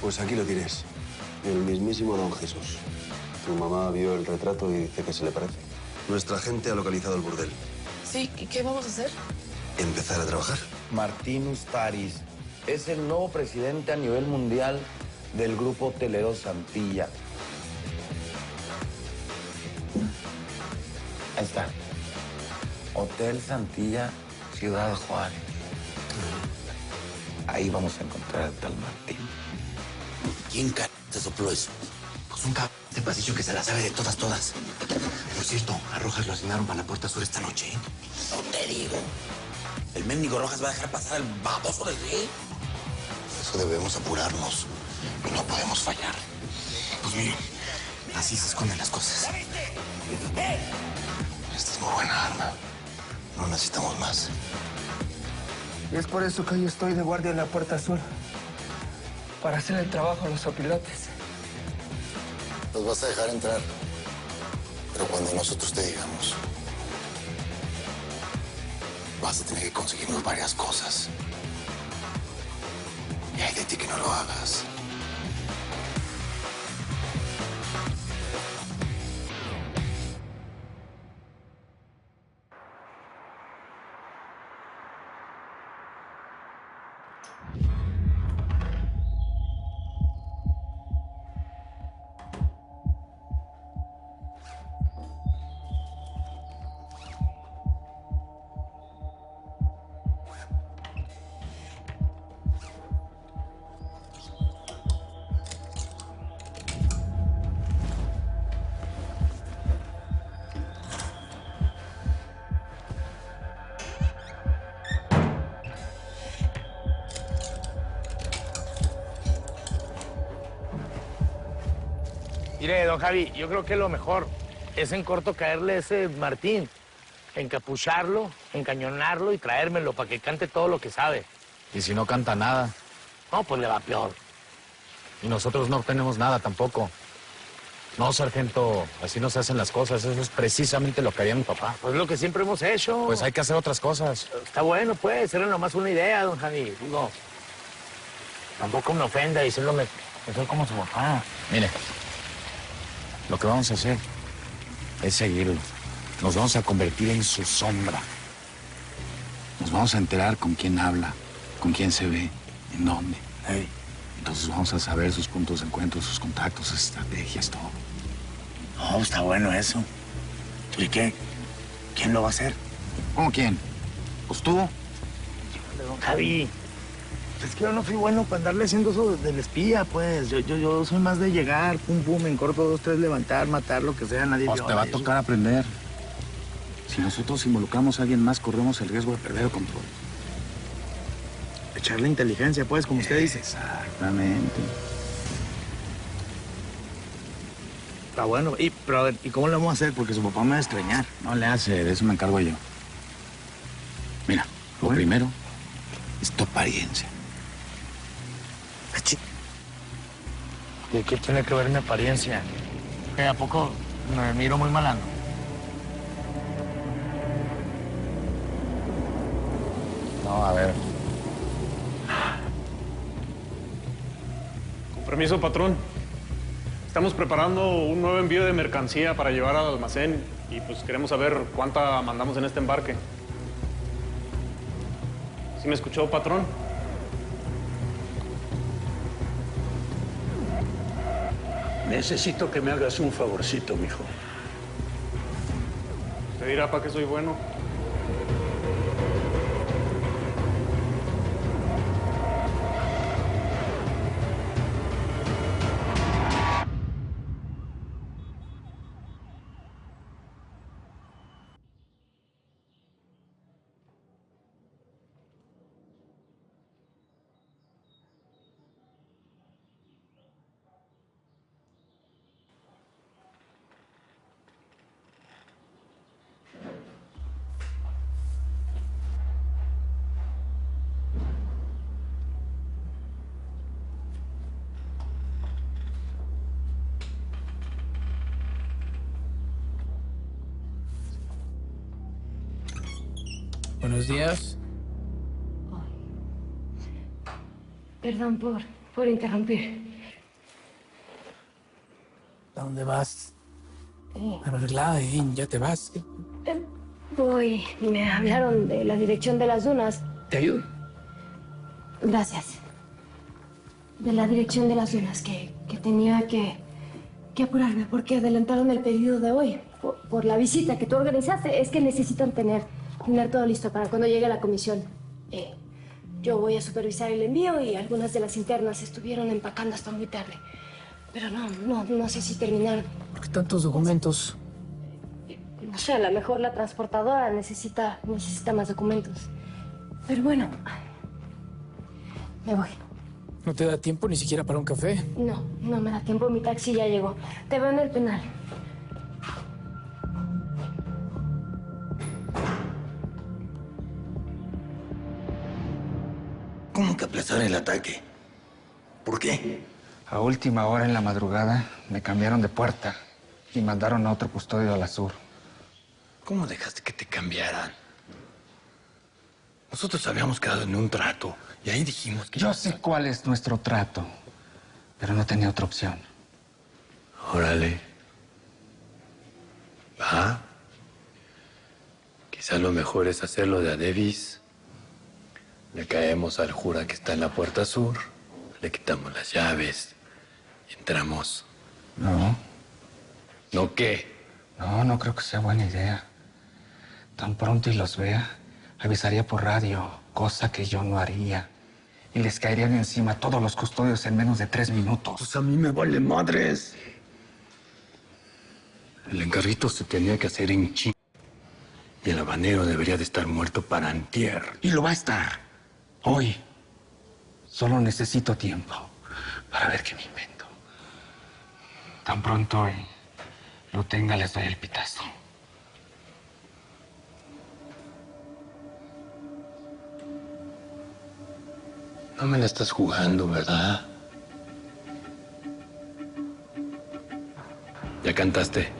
Pues aquí lo tienes. El mismísimo Don Jesús. Tu mamá vio el retrato y dice que se le parece. Nuestra gente ha localizado el burdel. Sí, ¿y qué vamos a hacer? Empezar a trabajar. Martín Ustaris es el nuevo presidente a nivel mundial del grupo hotelero Santilla. Ahí está. Hotel Santilla, Ciudad Juárez. Ahí vamos a encontrar al tal Martín. ¿Quién te sopló eso? Pues un cabrón de pasillo que se la sabe de todas. Por cierto, a Rojas lo asignaron para la puerta sur esta noche, ¿eh? No te digo. ¿El mendigo Rojas va a dejar pasar al baboso del rey? Eso debemos apurarnos. Y no podemos fallar. Pues miren, así se esconden las cosas. Esta es muy buena arma. No necesitamos más. Y es por eso que yo estoy de guardia en la puerta sur. Para hacer el trabajo a los opilotes. Los vas a dejar entrar. Pero cuando nosotros te digamos, vas a tener que conseguirnos varias cosas. Y hay de ti que no lo hagas. Mire, don Javi, yo creo que lo mejor es en corto caerle a ese Martín, encapucharlo, encañonarlo y traérmelo para que cante todo lo que sabe. ¿Y si no canta nada? No, pues le va peor. Y nosotros no tenemos nada tampoco. No, sargento, así no se hacen las cosas. Eso es precisamente lo que haría mi papá. Pues lo que siempre hemos hecho. Pues hay que hacer otras cosas. Está bueno, pues, era nomás una idea, don Javi. Digo, tampoco me ofenda diciéndome que soy como su papá. Mire, lo que vamos a hacer es seguirlo. Nos vamos a convertir en su sombra. Nos vamos a enterar con quién habla, con quién se ve, en dónde. Hey. Entonces vamos a saber sus puntos de encuentro, sus contactos, sus estrategias, todo. No, está bueno eso. ¿Y qué? ¿Quién lo va a hacer? ¿Cómo quién? Pues tú. Don Javi, es que yo no fui bueno para andarle haciendo eso del espía, pues. Yo soy más de llegar, pum, pum, en corto, 2, 3, levantar, matar, lo que sea, nadie Pues te va a tocar aprender. Si nosotros involucramos a alguien más, corremos el riesgo de perder el control. Echarle inteligencia, pues, como usted dice. Exactamente. Está bueno. Pero a ver, ¿y cómo le vamos a hacer? Porque su papá me va a extrañar. No le hace, de eso me encargo yo. Mira, lo primero es tu apariencia. ¿Y qué tiene que ver mi apariencia? ¿Que a poco me miro muy malandro? No, a ver. Con permiso, patrón. Estamos preparando un nuevo envío de mercancía para llevar al almacén y pues queremos saber cuánta mandamos en este embarque. ¿Sí me escuchó, patrón? Necesito que me hagas un favorcito, mijo. Usted dirá para qué soy bueno. Buenos días. Perdón por por interrumpir. ¿A dónde vas? Arreglada, ya te vas. Voy. Me hablaron de la dirección de las dunas. ¿Te ayudo? Gracias. De la dirección de las dunas, que tenía que apurarme porque adelantaron el pedido de hoy por la visita que tú organizaste. Es que necesitan tener todo listo para cuando llegue la comisión. Yo voy a supervisar el envío y algunas de las internas estuvieron empacando hasta muy tarde. Pero no sé si terminaron. ¿Por qué tantos documentos? No sé, a lo mejor la transportadora necesita más documentos. Pero bueno, me voy. ¿No te da tiempo ni siquiera para un café? No me da tiempo. Mi taxi ya llegó. Te veo en el penal. ¿Cómo que aplazar el ataque? ¿Por qué? A última hora en la madrugada me cambiaron de puerta y mandaron a otro custodio a la sur. ¿Cómo dejaste que te cambiaran? Nosotros habíamos quedado en un trato y ahí dijimos que... Yo sé cuál es nuestro trato, pero no tenía otra opción. Órale. Va. Quizá lo mejor es hacerlo de a Davis. Le caemos al jura que está en la puerta sur, le quitamos las llaves y entramos. No. ¿No qué? No creo que sea buena idea. Tan pronto y los vea, avisaría por radio, cosa que yo no haría. Y les caerían encima todos los custodios en menos de 3 minutos. Pues a mí me vale madres. El encarguito se tenía que hacer en ching. Y el habanero debería de estar muerto para antier. Y lo va a estar. Hoy. Solo necesito tiempo para ver qué me invento. Tan pronto hoy lo tenga, les doy el pitazo. No me la estás jugando, ¿verdad? ¿Ya cantaste?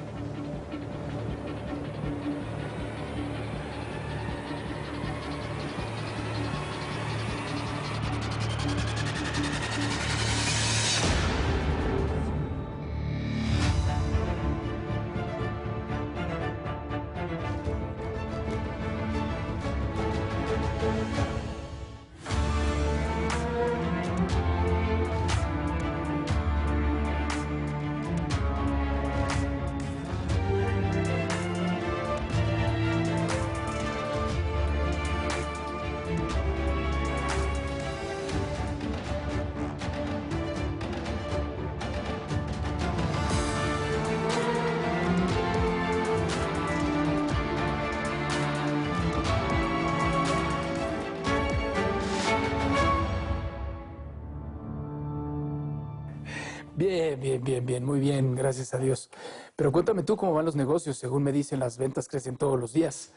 Bien, muy bien, gracias a Dios. Pero cuéntame tú cómo van los negocios. Según me dicen, las ventas crecen todos los días.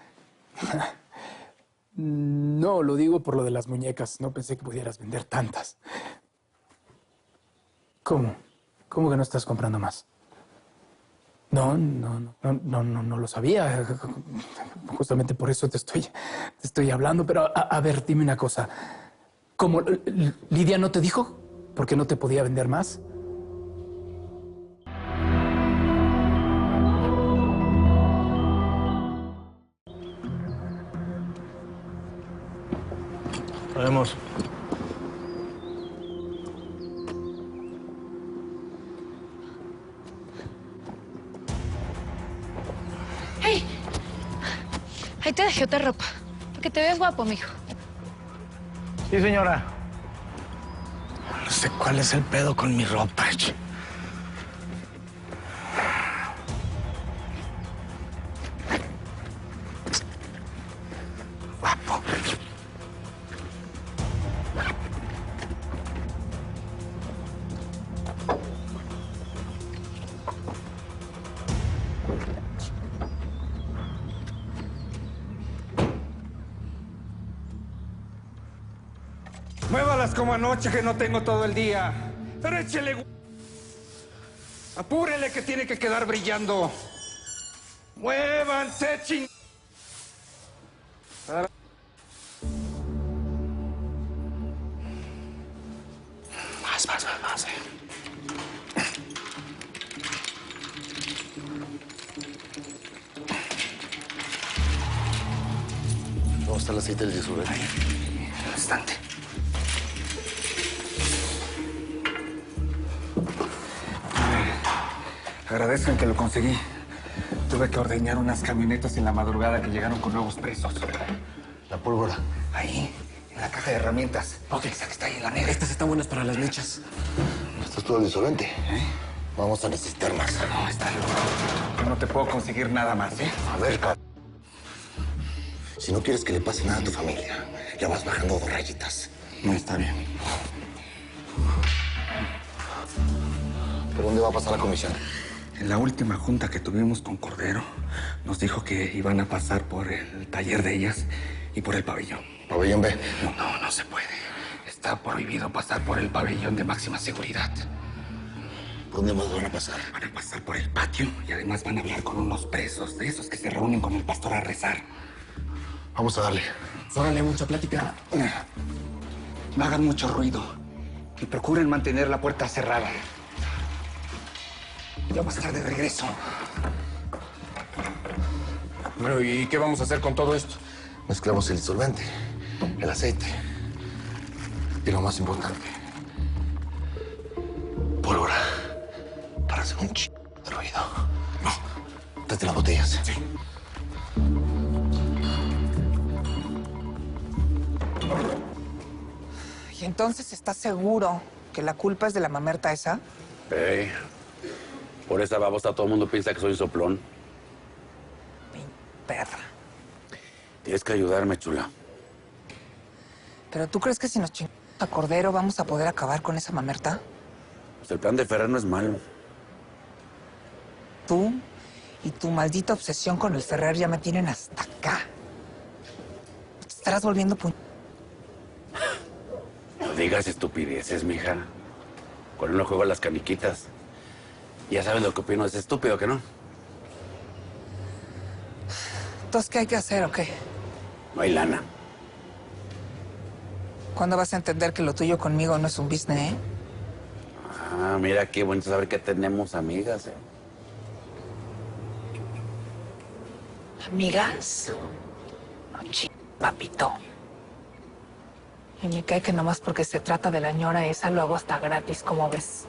No, lo digo por lo de las muñecas. No pensé que pudieras vender tantas. ¿Cómo? ¿Cómo que no estás comprando más? No lo sabía. Justamente por eso te estoy hablando. Pero, a ver, dime una cosa. ¿Cómo? ¿Lidia no te dijo por qué no te podía vender más? Podemos. ¡Hey! Ahí te dejé otra ropa. Porque te ves guapo, mijo. Sí, señora. No sé cuál es el pedo con mi ropa. Guapo. Muévalas como anoche, que no tengo todo el día. Pero échele... Apúrele, que tiene que quedar brillando. Muévanse, ching... Vas. ¿Dónde está el aceite del disolvente? Un instante. Agradezcan que lo conseguí. Tuve que ordeñar unas camionetas en la madrugada que llegaron con nuevos presos. La pólvora. Ahí, en la caja de herramientas. Ok, esa que está ahí en la negra. Estas están buenas para las mechas. Esto es todo el disolvente. Vamos a necesitar más. No, está loco. Yo no te puedo conseguir nada más, ¿eh? A ver, si no quieres que le pase nada a tu familia, ya vas bajando 2 rayitas. No, está bien. ¿Por dónde va a pasar la comisión? En la última junta que tuvimos con Cordero, nos dijo que iban a pasar por el taller de ellas y por el pabellón. ¿Pabellón B? No se puede. Está prohibido pasar por el pabellón de máxima seguridad. ¿Por dónde más van a pasar? Van a pasar por el patio y además van a hablar con unos presos, de esos que se reúnen con el pastor a rezar. Vamos a darle. Órale, mucha plática. No hagan mucho ruido y procuren mantener la puerta cerrada. Ya va a estar de regreso. Bueno, ¿y qué vamos a hacer con todo esto? Mezclamos el disolvente, el aceite y lo más importante, pólvora para hacer un de ruido. No. Tráete las botellas. Sí. ¿Y entonces estás seguro que la culpa es de la mamerta esa? Ey, por esa babosa todo el mundo piensa que soy un soplón. Perra. Tienes que ayudarme, chula. ¿Pero tú crees que si nos chingamos a Cordero vamos a poder acabar con esa mamerta? Pues el plan de Ferrer no es malo. Tú y tu maldita obsesión con el Ferrer ya me tienen hasta acá. Te estarás volviendo No digas estupideces, mija. Con él no juego a las caniquitas. Ya sabes lo que opino, es estúpido, ¿que no? Entonces, ¿qué hay que hacer o qué? No hay lana. ¿Cuándo vas a entender que lo tuyo conmigo no es un business, eh? Ah, mira qué bonito saber que tenemos amigas, ¿eh? ¿Amigas? No, papito. Y me cae que nomás porque se trata de la ñora esa lo hago hasta gratis, como ves.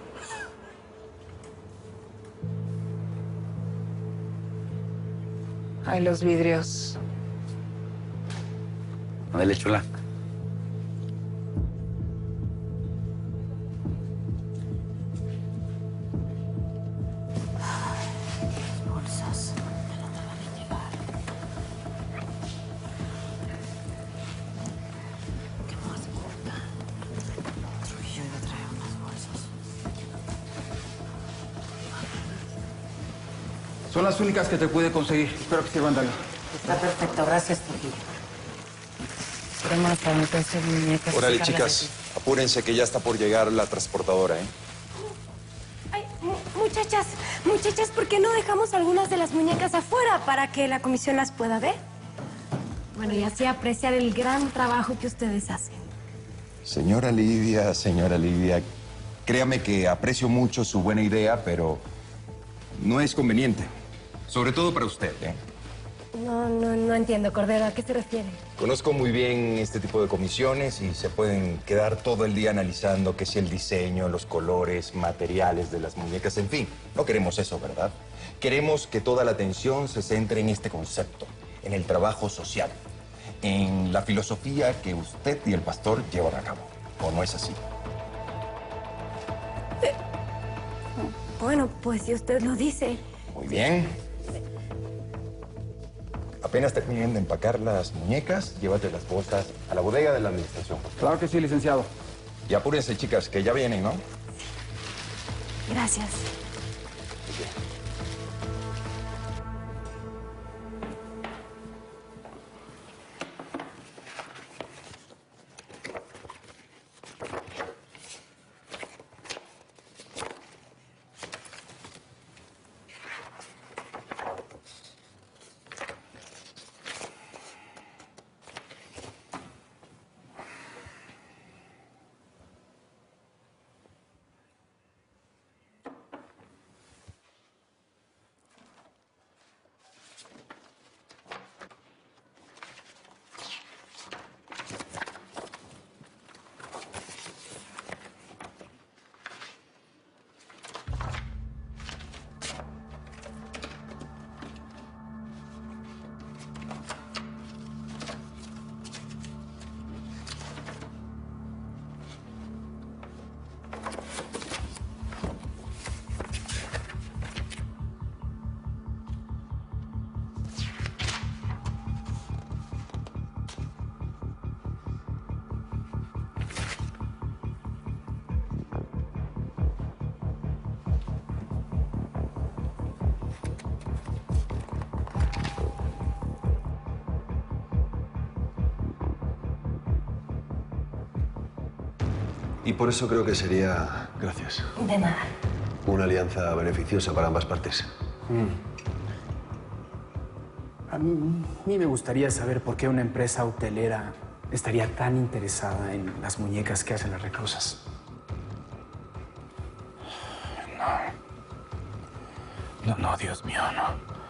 Ay, los vidrios. Dale, chula. Bolsas. Me lo acaban de llevar. ¿Qué más importa? Trujillo iba a traer unas bolsas. Son las únicas que te pude conseguir. Espero que sirvan de algo. Está perfecto, gracias, Trujillo. Vámonos para mi precio de muñecas. Órale, chicas, apúrense que ya está por llegar la transportadora, ¿eh? Ay, muchachas, ¿por qué no dejamos algunas de las muñecas afuera para que la comisión las pueda ver? Bueno, y así apreciar el gran trabajo que ustedes hacen. Señora Lidia, créame que aprecio mucho su buena idea, pero no es conveniente. Sobre todo para usted, ¿eh? No entiendo, Cordero, ¿a qué se refiere? Conozco muy bien este tipo de comisiones y se pueden quedar todo el día analizando qué es el diseño, los colores, materiales de las muñecas, en fin. No queremos eso, ¿verdad? Queremos que toda la atención se centre en este concepto, en el trabajo social, en la filosofía que usted y el pastor llevan a cabo. ¿O no es así? Bueno, pues si usted lo dice. Muy bien. Apenas terminen de empacar las muñecas, llévate las bolsas a la bodega de la administración. Claro que sí, licenciado. Y apúrense, chicas, que ya vienen, ¿no? Gracias. Y por eso creo que sería, gracias, De nada. una alianza beneficiosa para ambas partes. A mí me gustaría saber por qué una empresa hotelera estaría tan interesada en las muñecas que hacen las reclusas. No, Dios mío, no.